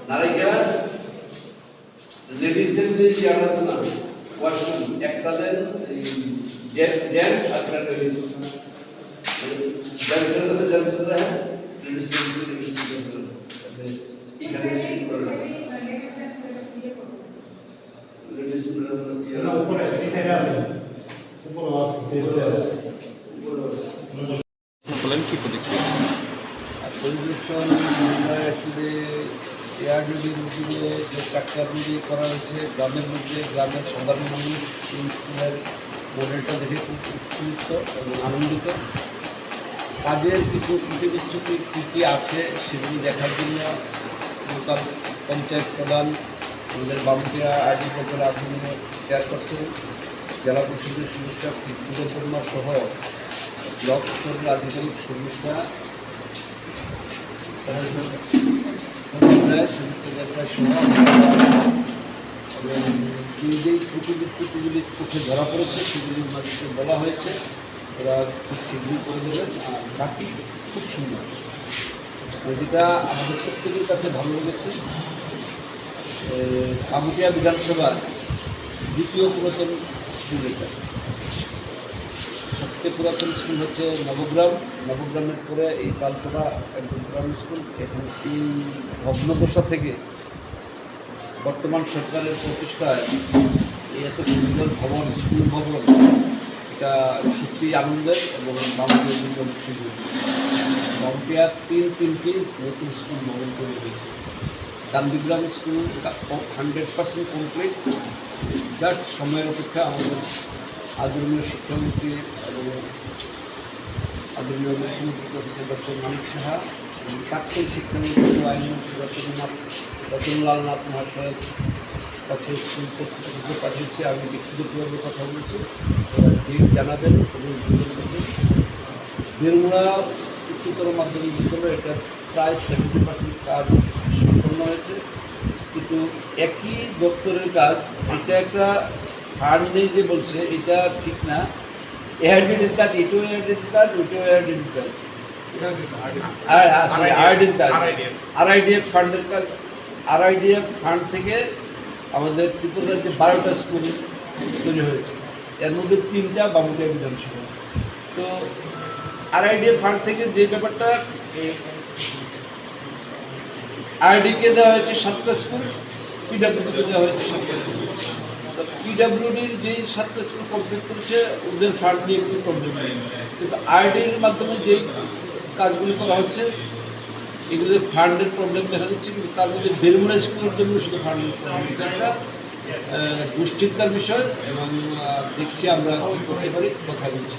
নারীরা লেডিসের যে চেয়ার আছে না ওয়াশরুম একটা দেন জেন্টস আর একটা লেডিস জেন্টসের কাছে জেন্টসরা হ্যাঁ লেডিসের এখানে লেডিস উপরে সেখানে আছে উপরে আছে বলেন কি প্রতিক্রিয়া? পরিদর্শন আমরা অ্যাকচুয়ালি এয়ারডিডি মিটিংয়ে যে কাজটি করা হয়েছে গ্রামের মধ্যে গ্রামের সাধারণ মানুষ এই স্কুলের মডেলটা দেখে খুব উৎফুল্লিত এবং আনন্দিত। কাজের কিছু ত্রুটি কী কী আছে সেগুলি দেখার জন্য লোকাল পঞ্চায়েত প্রধান আমাদের বামুটিয়া আইডি ব্লকের আধুনিক চেয়ারপারসন জেলা পরিষদের সদস্য কৃষ্ণপূর্ণা সহ ব্লক স্তরের আধিকারিক সদস্যরা যেই ত্রুটিগুলি চোখে ধরা পড়েছে সেগুলির মাঝে বলা হয়েছে ওরা খুব শীঘ্রই করে দেবেন। আর বাকি খুব সুন্দর, যেটা আমাদের প্রত্যেকের কাছে ভালো লেগেছে। বামুটিয়া বিধানসভার দ্বিতীয় পুরাতন স্কুল এটা। সবচেয়ে পুরাতন স্কুল হচ্ছে নবগ্রামের পরে এই তালতলা একদম পুরাতন স্কুল। এখানে এই ভগ্নদশা থেকে বর্তমান সরকারের প্রচেষ্টায় এই এত সুন্দর ভবন স্কুল ভবন এটা সত্যি আনন্দের এবং বাংলাদেশের জন্য অবশ্যই বামুটিয়ার তিনটি নতুন স্কুল ভবন তৈরি হয়েছে। গান্ধীগ্রাম স্কুল 100% কমপ্লিট, জাস্ট সময়ের অপেক্ষা। আমাদের আদরণীয় শিক্ষামন্ত্রী এবং আদরণীয় মুখ্যমন্ত্রী প্রফেসর ডক্টর মানিক সাহা এবং প্রাক্তন শিক্ষামন্ত্রী আইনমন্ত্রী রতনলাল নাথ মহাশয়ের কাছে স্কুল কর্তৃপক্ষকে পাঠিয়েছি। আমি ব্যক্তিগতভাবে কথা বলছি, ডেট জানাবেন এবং বেলমুড়া উচ্চতর মাধ্যমিক বিদ্যালয় এটা প্রায় 70% কাজ সম্পন্ন হয়েছে, কিন্তু একই দপ্তরের কাজ। এটা একটা ফান্ড নেই যে বলছে এটা ঠিক না। এআরডির কাজ, এটাও এআরডির কাজ, ওইটাও এআরডির কাজ, আরআইডির কাজ, আরআইডিএফ ফান্ডের কাজ। আরআইডিএফ ফান্ড থেকে আমাদের ত্রিপুরার যে 12টা স্কুল তৈরি হয়েছে, এর মধ্যে 3টা বামুটিয়া বিধানসভা। তো আরআইডিএফ ফান্ড থেকে যে ব্যাপারটা আরডিকে দেওয়া হয়েছে 7টা স্কুল, পিডাব্লিউডিকে দেওয়া হয়েছে 7টা স্কুল। তো পিডাব্লিউডির যেই 7টা স্কুল কমপ্লিট করেছে ওদের ফান্ড নিয়ে কোনো প্রবলেম নেই, কিন্তু আরডির মাধ্যমে যেই কাজগুলি করা হচ্ছে এগুলোর ফান্ডের প্রবলেম দেখা যাচ্ছে। কিন্তু তার মধ্যে বেলমুড়া স্কুলের জন্য শুধু ফান্ডের প্রবলেম, এটা একটা দুশ্চিন্তার বিষয় এবং দেখছি আমরা করতে পারি, কথা বলছি।